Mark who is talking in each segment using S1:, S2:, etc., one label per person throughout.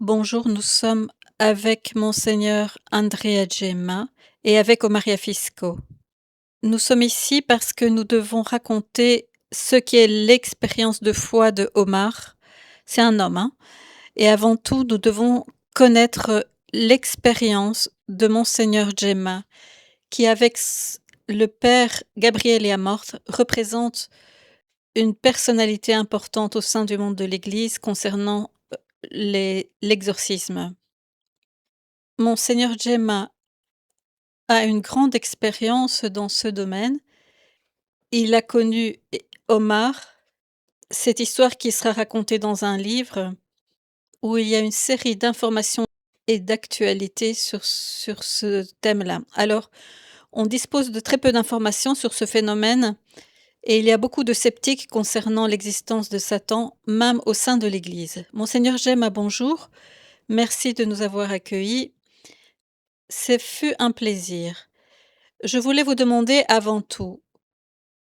S1: Bonjour, nous sommes avec Monseigneur Andrea Gemma et avec Omaria Fisco. Nous sommes ici parce que nous devons raconter ce qu'est l'expérience de foi de Omar. C'est un homme, hein, et avant tout, nous devons connaître l'expérience de Monseigneur Gemma, qui avec le père Gabriel Amort représente une personnalité importante au sein du monde de l'Église concernant l'exorcisme. Monseigneur Gemma a une grande expérience dans ce domaine. Il a connu Omar, cette histoire qui sera racontée dans un livre où il y a une série d'informations et d'actualités sur ce thème-là. Alors, on dispose de très peu d'informations sur ce phénomène et il y a beaucoup de sceptiques concernant l'existence de Satan, même au sein de l'Église. Monseigneur Gemma, bonjour. Merci de nous avoir accueillis. Ce fut un plaisir. Je voulais vous demander avant tout,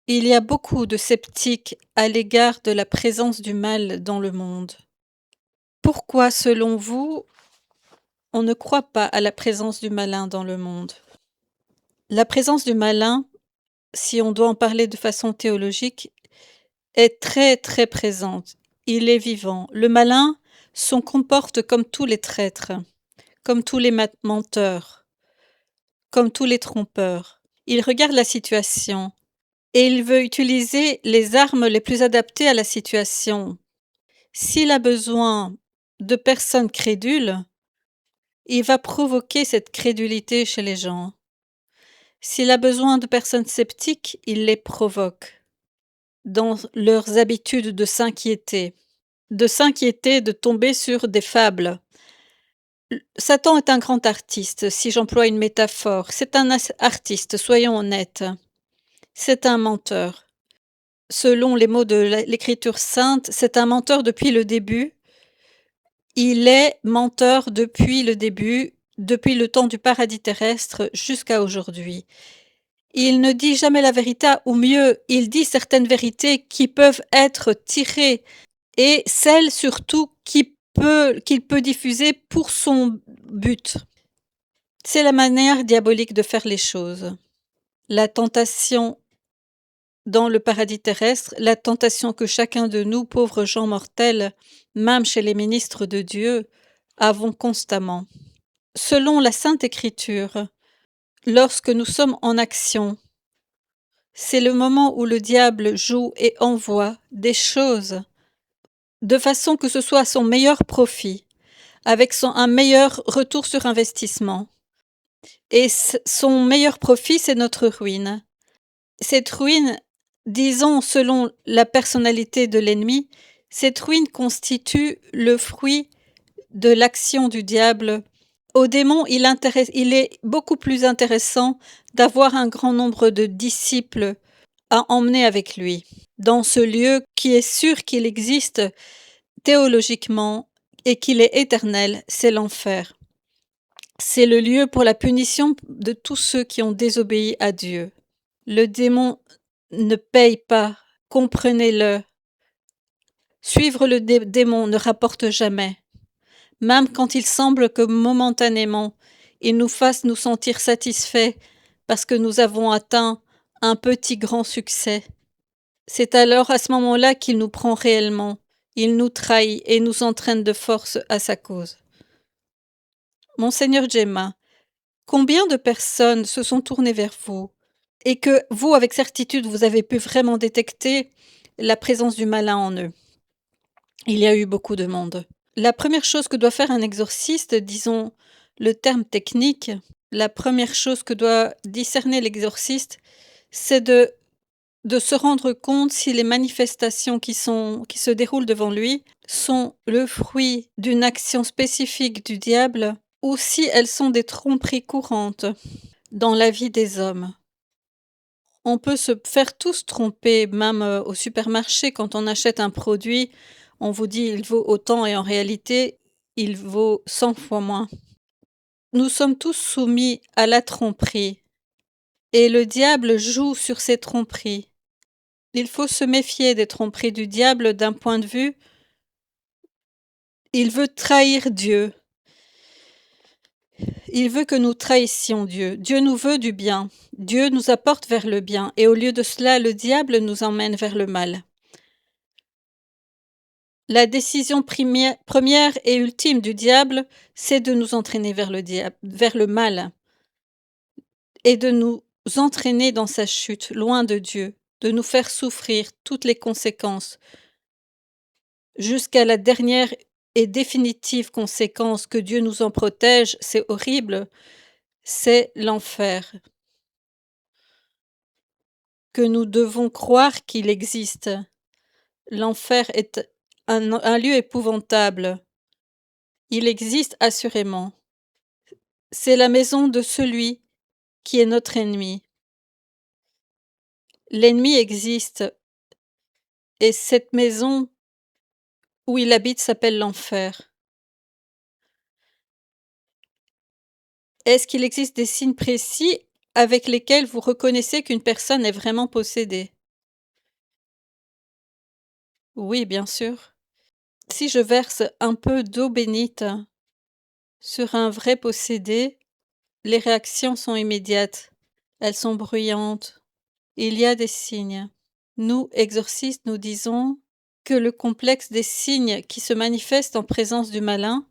S1: il y a beaucoup de sceptiques à l'égard de la présence du mal dans le monde. Pourquoi, selon vous, on ne croit pas à la présence du malin dans le monde? La présence du malin, si on doit en parler de façon théologique, est très très présente. Il est vivant. Le malin se comporte comme tous les traîtres, comme tous les menteurs, comme tous les trompeurs. Il regarde la situation. Et il veut utiliser les armes les plus adaptées à la situation. S'il a besoin de personnes crédules, il va provoquer cette crédulité chez les gens. S'il a besoin de personnes sceptiques, il les provoque dans leurs habitudes de s'inquiéter, de tomber sur des fables. Satan est un grand artiste, si j'emploie une métaphore. C'est un artiste, soyons honnêtes. C'est un menteur. Selon les mots de l'Écriture sainte, c'est un menteur depuis le début. Il est menteur depuis le début, depuis le temps du paradis terrestre jusqu'à aujourd'hui. Il ne dit jamais la vérité, ou mieux, il dit certaines vérités qui peuvent être tirées, et celles surtout qu'il peut diffuser pour son but. C'est la manière diabolique de faire les choses. La tentation dans le paradis terrestre, la tentation que chacun de nous, pauvres gens mortels, même chez les ministres de Dieu, avons constamment. Selon la Sainte Écriture, lorsque nous sommes en action, c'est le moment où le diable joue et envoie des choses de façon que ce soit à son meilleur profit, avec un meilleur retour sur investissement. Et son meilleur profit, c'est notre ruine. Cette ruine, disons selon la personnalité de l'ennemi, cette ruine constitue le fruit de l'action du diable. Au démon, il est beaucoup plus intéressant d'avoir un grand nombre de disciples à emmener avec lui dans ce lieu qui est sûr qu'il existe théologiquement et qu'il est éternel, c'est l'enfer. C'est le lieu pour la punition de tous ceux qui ont désobéi à Dieu. Le démon ne paye pas, comprenez-le. Suivre le démon ne rapporte jamais. Même quand il semble que momentanément, il nous fasse nous sentir satisfaits parce que nous avons atteint un petit grand succès. C'est alors à ce moment-là qu'il nous prend réellement. Il nous trahit et nous entraîne de force à sa cause. Monseigneur Gemma, combien de personnes se sont tournées vers vous et que vous, avec certitude, vous avez pu vraiment détecter la présence du malin en eux? Il y a eu beaucoup de monde. La première chose que doit faire un exorciste, disons le terme technique, la première chose que doit discerner l'exorciste, c'est de se rendre compte si les manifestations qui se déroulent devant lui sont le fruit d'une action spécifique du diable ou si elles sont des tromperies courantes dans la vie des hommes. On peut se faire tous tromper, même au supermarché, quand on achète un produit, on vous dit il vaut autant et en réalité, il vaut 100 fois moins. Nous sommes tous soumis à la tromperie et le diable joue sur ces tromperies. Il faut se méfier des tromperies du diable d'un point de vue Il veut trahir Dieu. Il veut que nous trahissions Dieu. Dieu nous veut du bien. Dieu nous apporte vers le bien et au lieu de cela, le diable nous emmène vers le mal. La décision première et ultime du diable, c'est de nous entraîner vers le mal et de nous entraîner dans sa chute, loin de Dieu, de nous faire souffrir toutes les conséquences, jusqu'à la dernière et définitive conséquence, que Dieu nous en protège, c'est horrible, c'est l'enfer. Que nous devons croire qu'il existe. L'enfer est un lieu épouvantable. Il existe assurément. C'est la maison de celui qui est notre ennemi. L'ennemi existe et cette maison où il habite s'appelle l'enfer. Est-ce qu'il existe des signes précis avec lesquels vous reconnaissez qu'une personne est vraiment possédée? Oui, bien sûr. Si je verse un peu d'eau bénite sur un vrai possédé, les réactions sont immédiates. Elles sont bruyantes. Il y a des signes. Nous, exorcistes, nous disons que le complexe des signes qui se manifestent en présence du malin,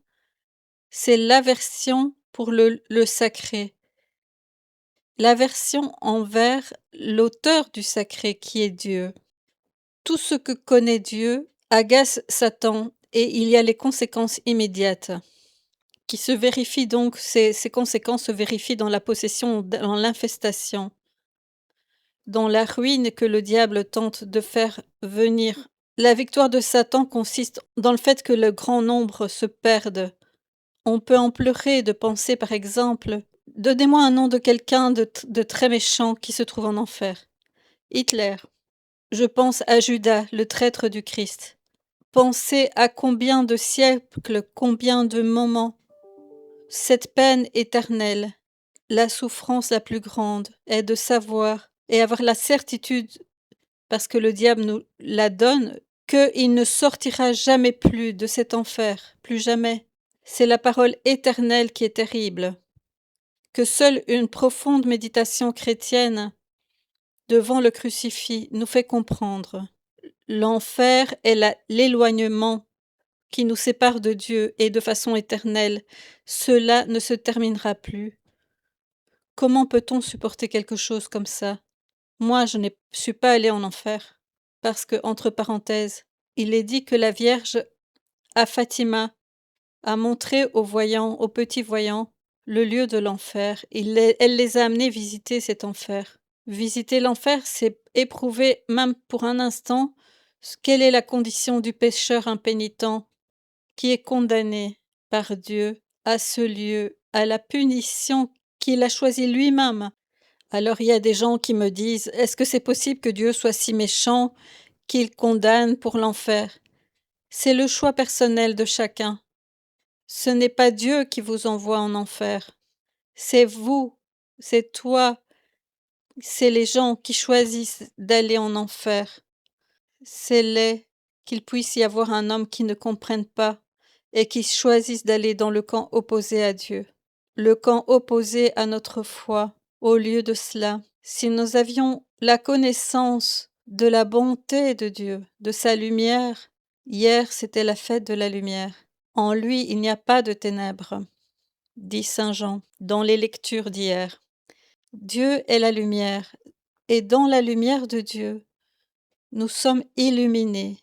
S1: c'est l'aversion pour le sacré, l'aversion envers l'auteur du sacré qui est Dieu. Tout ce que connaît Dieu agace Satan et il y a les conséquences immédiates qui se vérifient donc, ces conséquences se vérifient dans la possession, dans l'infestation, dans la ruine que le diable tente de faire venir. La victoire de Satan consiste dans le fait que le grand nombre se perde. On peut en pleurer de penser, par exemple, donnez-moi un nom de quelqu'un de très méchant qui se trouve en enfer. Hitler. Je pense à Judas, le traître du Christ. Pensez à combien de siècles, combien de moments. Cette peine éternelle, la souffrance la plus grande, est de savoir et avoir la certitude, parce que le diable nous la donne, qu'il ne sortira jamais plus de cet enfer, plus jamais. C'est la parole éternelle qui est terrible, que seule une profonde méditation chrétienne devant le crucifix nous fait comprendre. L'enfer est l'éloignement qui nous sépare de Dieu et de façon éternelle. Cela ne se terminera plus. Comment peut-on supporter quelque chose comme ça? Moi, je ne suis pas allée en enfer, parce que, entre parenthèses, il est dit que la Vierge, à Fatima, a montré aux voyants, aux petits voyants, le lieu de l'enfer. Elle les a amenés visiter cet enfer. Visiter l'enfer, c'est éprouver, même pour un instant, quelle est la condition du pécheur impénitent qui est condamné par Dieu à ce lieu, à la punition qu'il a choisie lui-même. Alors il y a des gens qui me disent: «Est-ce que c'est possible que Dieu soit si méchant qu'il condamne pour l'enfer?» C'est le choix personnel de chacun. Ce n'est pas Dieu qui vous envoie en enfer. C'est vous, c'est toi, c'est les gens qui choisissent d'aller en enfer. C'est laid qu'il puisse y avoir un homme qui ne comprenne pas et qui choisisse d'aller dans le camp opposé à Dieu, le camp opposé à notre foi. Au lieu de cela, si nous avions la connaissance de la bonté de Dieu, de sa lumière, hier c'était la fête de la lumière. En lui, il n'y a pas de ténèbres, dit saint Jean dans les lectures d'hier. Dieu est la lumière, et dans la lumière de Dieu, nous sommes illuminés.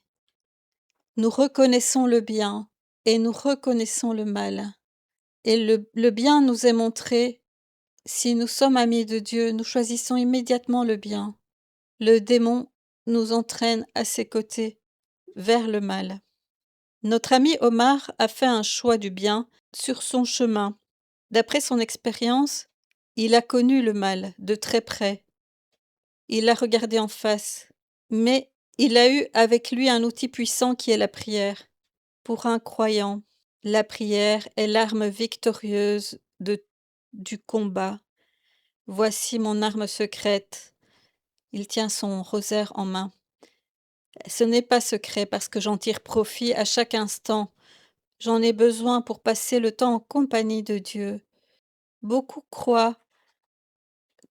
S1: Nous reconnaissons le bien et nous reconnaissons le mal. Et le bien nous est montré. Si nous sommes amis de Dieu, nous choisissons immédiatement le bien. Le démon nous entraîne à ses côtés vers le mal. Notre ami Omar a fait un choix du bien sur son chemin. D'après son expérience, il a connu le mal de très près. Il l'a regardé en face. Mais il a eu avec lui un outil puissant qui est la prière. Pour un croyant, la prière est l'arme victorieuse du combat. Voici mon arme secrète. Il tient son rosaire en main. Ce n'est pas secret parce que j'en tire profit à chaque instant. J'en ai besoin pour passer le temps en compagnie de Dieu. Beaucoup croient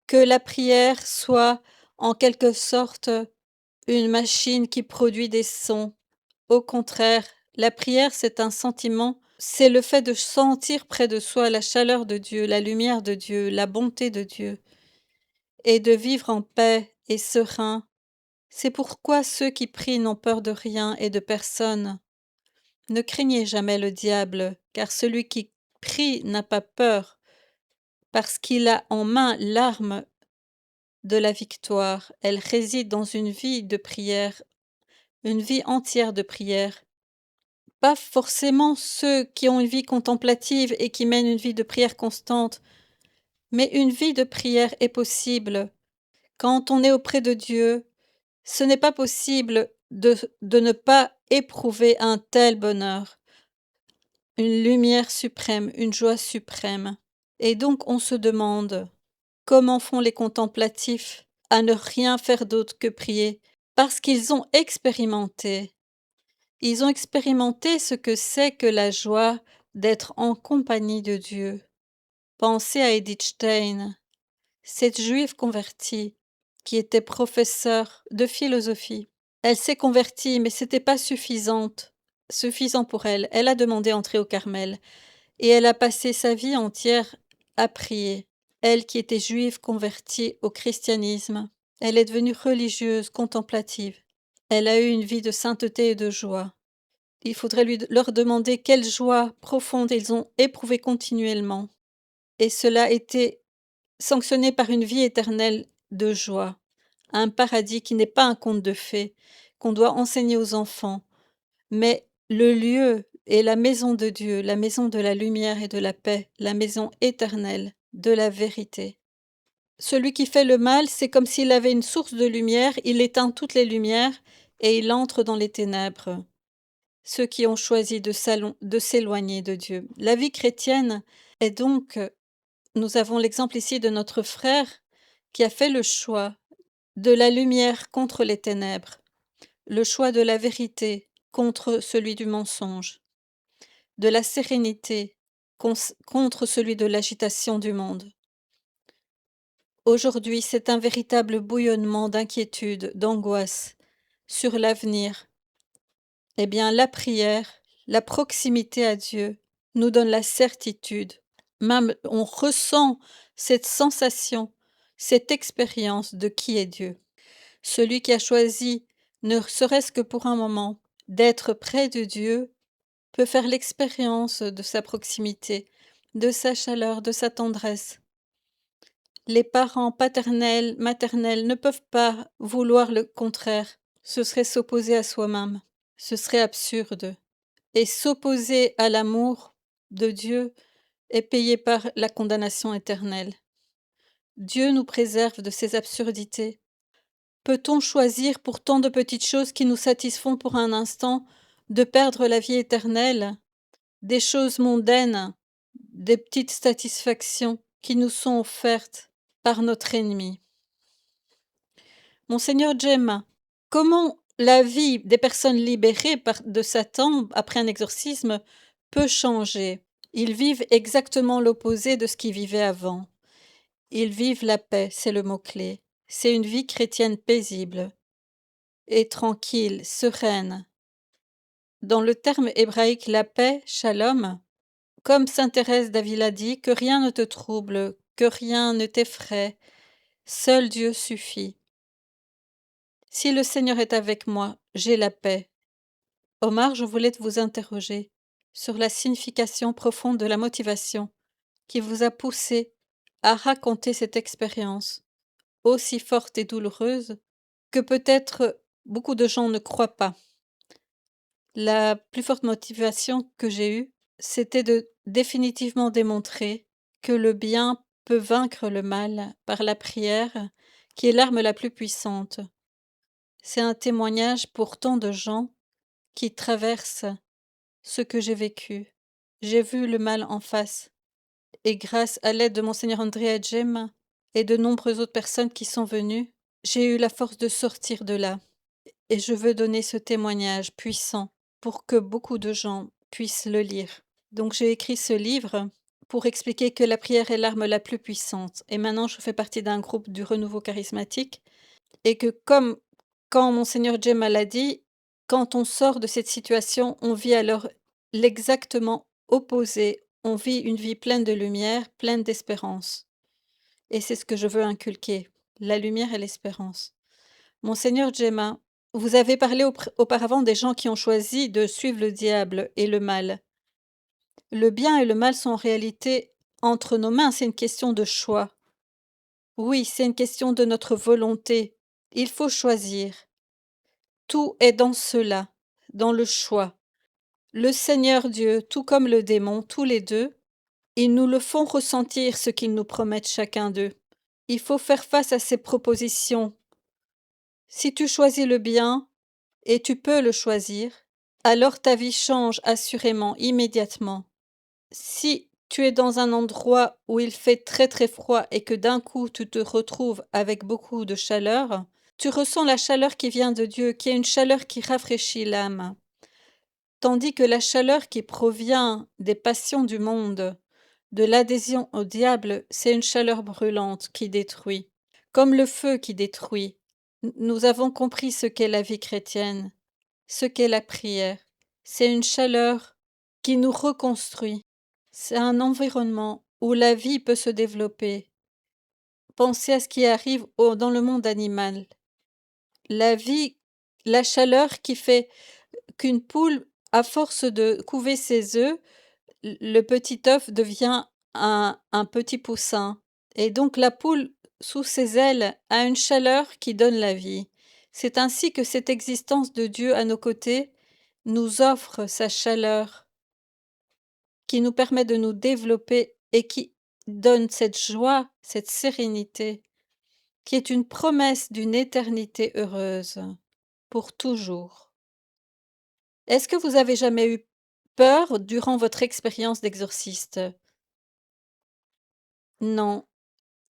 S1: que la prière soit en quelque sorte une machine qui produit des sons. Au contraire, la prière, c'est un sentiment, c'est le fait de sentir près de soi la chaleur de Dieu, la lumière de Dieu, la bonté de Dieu, et de vivre en paix et serein. C'est pourquoi ceux qui prient n'ont peur de rien et de personne. Ne craignez jamais le diable, car celui qui prie n'a pas peur, parce qu'il a en main l'arme de la victoire. Elle réside dans une vie de prière, une vie entière de prière. Pas forcément ceux qui ont une vie contemplative et qui mènent une vie de prière constante, mais une vie de prière est possible. Quand on est auprès de Dieu, ce n'est pas possible de ne pas éprouver un tel bonheur, une lumière suprême, une joie suprême. Et donc on se demande, comment font les contemplatifs à ne rien faire d'autre que prier? Parce qu'ils ont expérimenté. Ils ont expérimenté ce que c'est que la joie d'être en compagnie de Dieu. Pensez à Edith Stein, cette juive convertie qui était professeure de philosophie. Elle s'est convertie, mais c'était pas suffisant pour elle. Elle a demandé à entrer au Carmel et elle a passé sa vie entière à prier. Elle qui était juive convertie au christianisme, elle est devenue religieuse, contemplative. Elle a eu une vie de sainteté et de joie. Il faudrait leur demander quelle joie profonde ils ont éprouvée continuellement. Et cela a été sanctionné par une vie éternelle de joie, un paradis qui n'est pas un conte de fées, qu'on doit enseigner aux enfants, mais le lieu est la maison de Dieu, la maison de la lumière et de la paix, la maison éternelle de la vérité. Celui qui fait le mal, c'est comme s'il avait une source de lumière, il éteint toutes les lumières et il entre dans les ténèbres. Ceux qui ont choisi de s'éloigner de Dieu. La vie chrétienne est donc, nous avons l'exemple ici de notre frère qui a fait le choix de la lumière contre les ténèbres, le choix de la vérité contre celui du mensonge, de la sérénité contre celui de l'agitation du monde. Aujourd'hui, c'est un véritable bouillonnement d'inquiétude, d'angoisse sur l'avenir. Eh bien, la prière, la proximité à Dieu nous donne la certitude. Même on ressent cette sensation, cette expérience de qui est Dieu. Celui qui a choisi, ne serait-ce que pour un moment, d'être près de Dieu, peut faire l'expérience de sa proximité, de sa chaleur, de sa tendresse. Les parents paternels, maternels ne peuvent pas vouloir le contraire. Ce serait s'opposer à soi-même. Ce serait absurde. Et s'opposer à l'amour de Dieu est payé par la condamnation éternelle. Dieu nous préserve de ces absurdités. Peut-on choisir pour tant de petites choses qui nous satisfont pour un instant de perdre la vie éternelle, des choses mondaines, des petites satisfactions qui nous sont offertes par notre ennemi? Monseigneur Gemma, comment la vie des personnes libérées de Satan après un exorcisme peut changer? Ils vivent exactement l'opposé de ce qu'ils vivaient avant. Ils vivent la paix, c'est le mot-clé. C'est une vie chrétienne paisible et tranquille, sereine. Dans le terme hébraïque la paix, shalom, comme sainte Thérèse d'Avila dit, que rien ne te trouble, que rien ne t'effraie, seul Dieu suffit. Si le Seigneur est avec moi, j'ai la paix. Omar, je voulais vous interroger sur la signification profonde de la motivation qui vous a poussé à raconter cette expérience aussi forte et douloureuse que peut-être beaucoup de gens ne croient pas. La plus forte motivation que j'ai eue, c'était de définitivement démontrer que le bien peut vaincre le mal par la prière, qui est l'arme la plus puissante. C'est un témoignage pour tant de gens qui traversent ce que j'ai vécu. J'ai vu le mal en face. Et grâce à l'aide de Monseigneur Andrea Gemma et de nombreuses autres personnes qui sont venues, j'ai eu la force de sortir de là. Et je veux donner ce témoignage puissant pour que beaucoup de gens puissent le lire. Donc j'ai écrit ce livre pour expliquer que la prière est l'arme la plus puissante et maintenant je fais partie d'un groupe du renouveau charismatique et que comme quand monseigneur Djema l'a dit, quand on sort de cette situation, on vit alors l'exactement opposé. On vit une vie pleine de lumière, pleine d'espérance et c'est ce que je veux inculquer, la lumière et l'espérance. Monseigneur Djema, vous avez parlé auparavant des gens qui ont choisi de suivre le diable et le mal. Le bien et le mal sont en réalité entre nos mains, c'est une question de choix. Oui, c'est une question de notre volonté. Il faut choisir. Tout est dans cela, dans le choix. Le Seigneur Dieu, tout comme le démon, tous les deux, ils nous le font ressentir ce qu'ils nous promettent chacun d'eux. Il faut faire face à ces propositions. Si tu choisis le bien, et tu peux le choisir, alors ta vie change assurément, immédiatement. Si tu es dans un endroit où il fait très très froid et que d'un coup tu te retrouves avec beaucoup de chaleur, tu ressens la chaleur qui vient de Dieu, qui est une chaleur qui rafraîchit l'âme. Tandis que la chaleur qui provient des passions du monde, de l'adhésion au diable, c'est une chaleur brûlante qui détruit, comme le feu qui détruit. Nous avons compris ce qu'est la vie chrétienne, ce qu'est la prière. C'est une chaleur qui nous reconstruit. C'est un environnement où la vie peut se développer. Pensez à ce qui arrive dans le monde animal. La vie, la chaleur qui fait qu'une poule, à force de couver ses œufs, le petit œuf devient un petit poussin. Et donc la poule, sous ses ailes, a une chaleur qui donne la vie. C'est ainsi que cette existence de Dieu à nos côtés nous offre sa chaleur, qui nous permet de nous développer et qui donne cette joie, cette sérénité, qui est une promesse d'une éternité heureuse, pour toujours. Est-ce que vous avez jamais eu peur durant votre expérience d'exorciste? Non,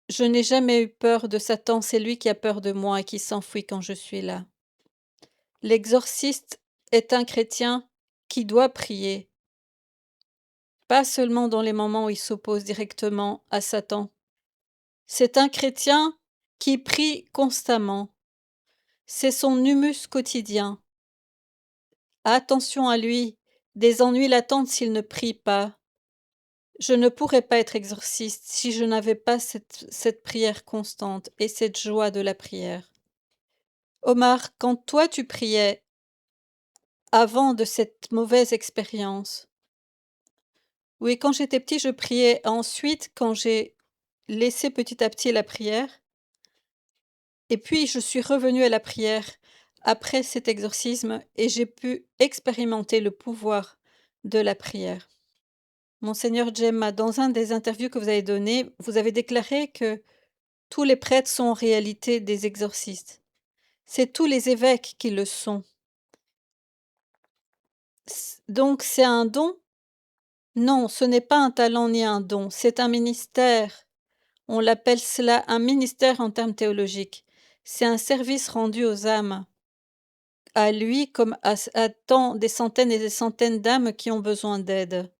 S1: je n'ai jamais eu peur de Satan, c'est lui qui a peur de moi et qui s'enfuit quand je suis là. L'exorciste est un chrétien qui doit prier, pas seulement dans les moments où il s'oppose directement à Satan. C'est un chrétien qui prie constamment. C'est son humus quotidien. Attention à lui, des ennuis l'attendent s'il ne prie pas. Je ne pourrais pas être exorciste si je n'avais pas cette prière constante et cette joie de la prière. Omar, quand toi tu priais avant de cette mauvaise expérience, oui, quand j'étais petit, je priais. Ensuite, quand j'ai laissé petit à petit la prière, et puis je suis revenue à la prière après cet exorcisme et j'ai pu expérimenter le pouvoir de la prière. Monseigneur Djema, dans un des interviews que vous avez donné, vous avez déclaré que tous les prêtres sont en réalité des exorcistes. C'est tous les évêques qui le sont. Donc c'est un don? Non, ce n'est pas un talent ni un don, c'est un ministère. On l'appelle cela un ministère en termes théologiques. C'est un service rendu aux âmes, à lui comme à tant des centaines et des centaines d'âmes qui ont besoin d'aide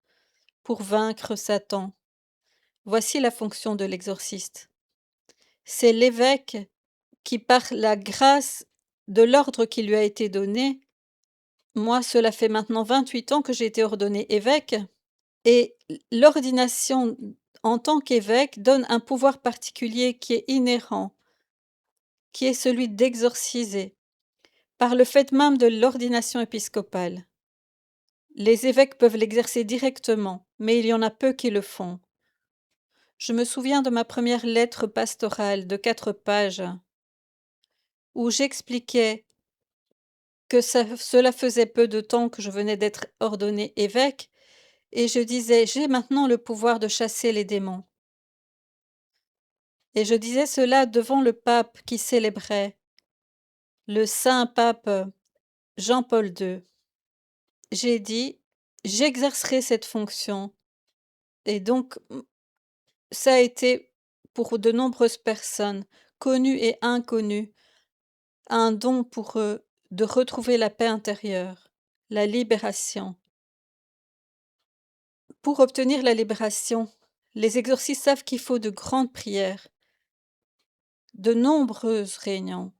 S1: pour vaincre Satan. Voici la fonction de l'exorciste. C'est l'évêque qui, par la grâce de l'ordre qui lui a été donné, moi cela fait maintenant 28 ans que j'ai été ordonné évêque, et l'ordination en tant qu'évêque donne un pouvoir particulier qui est inhérent, qui est celui d'exorciser, par le fait même de l'ordination épiscopale. Les évêques peuvent l'exercer directement, mais il y en a peu qui le font. Je me souviens de ma première lettre pastorale de 4 pages, où j'expliquais que cela faisait peu de temps que je venais d'être ordonné évêque, et je disais: «J'ai maintenant le pouvoir de chasser les démons». Et je disais cela devant le pape qui célébrait, le saint pape Jean-Paul II. J'ai dit: «J'exercerai cette fonction» et donc ça a été pour de nombreuses personnes, connues et inconnues, un don pour eux de retrouver la paix intérieure, la libération. Pour obtenir la libération, les exorcistes savent qu'il faut de grandes prières, de nombreuses réunions.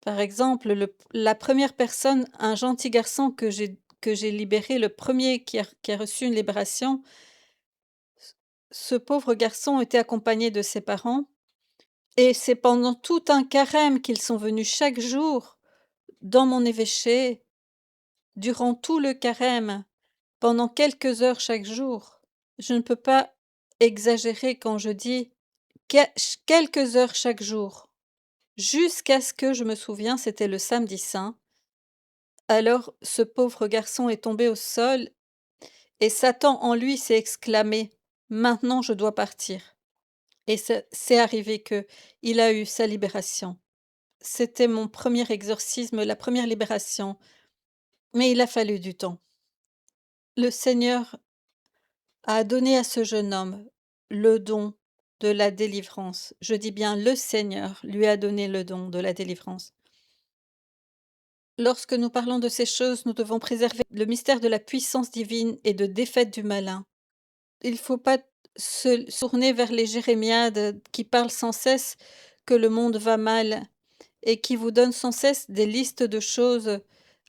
S1: Par exemple, la première personne, un gentil garçon que j'ai libéré, le premier qui a reçu une libération, ce pauvre garçon était accompagné de ses parents et c'est pendant tout un carême qu'ils sont venus chaque jour dans mon évêché, durant tout le carême, pendant quelques heures chaque jour. Je ne peux pas exagérer quand je dis quelques heures chaque jour, jusqu'à ce que je me souviens, c'était le samedi saint. Alors ce pauvre garçon est tombé au sol et Satan en lui s'est exclamé: «Maintenant je dois partir» et c'est arrivé que il a eu sa libération. C'était mon premier exorcisme, la première libération, mais il a fallu du temps. Le Seigneur a donné à ce jeune homme le don de la délivrance. Je dis bien le Seigneur lui a donné le don de la délivrance. Lorsque nous parlons de ces choses, nous devons préserver le mystère de la puissance divine et de défaite du malin. Il ne faut pas se tourner vers les jérémiades qui parlent sans cesse que le monde va mal et qui vous donnent sans cesse des listes de choses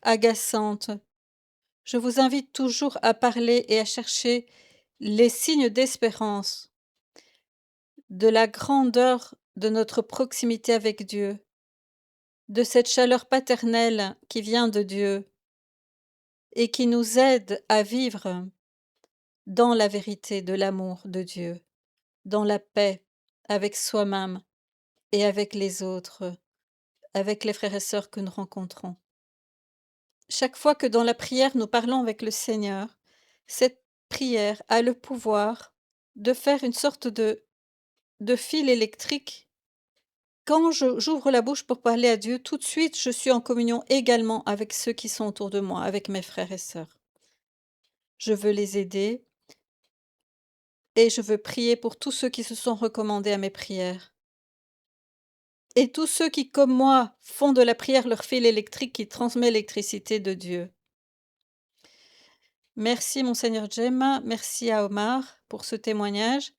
S1: agaçantes. Je vous invite toujours à parler et à chercher les signes d'espérance, de la grandeur de notre proximité avec Dieu, de cette chaleur paternelle qui vient de Dieu et qui nous aide à vivre dans la vérité de l'amour de Dieu, dans la paix avec soi-même et avec les autres, avec les frères et sœurs que nous rencontrons. Chaque fois que dans la prière nous parlons avec le Seigneur, cette prière a le pouvoir de faire une sorte de fil électrique. Quand j'ouvre la bouche pour parler à Dieu, tout de suite, je suis en communion également avec ceux qui sont autour de moi, avec mes frères et sœurs. Je veux les aider et je veux prier pour tous ceux qui se sont recommandés à mes prières. Et tous ceux qui, comme moi, font de la prière leur fil électrique qui transmet l'électricité de Dieu. Merci Monseigneur Gemma, merci à Omar pour ce témoignage.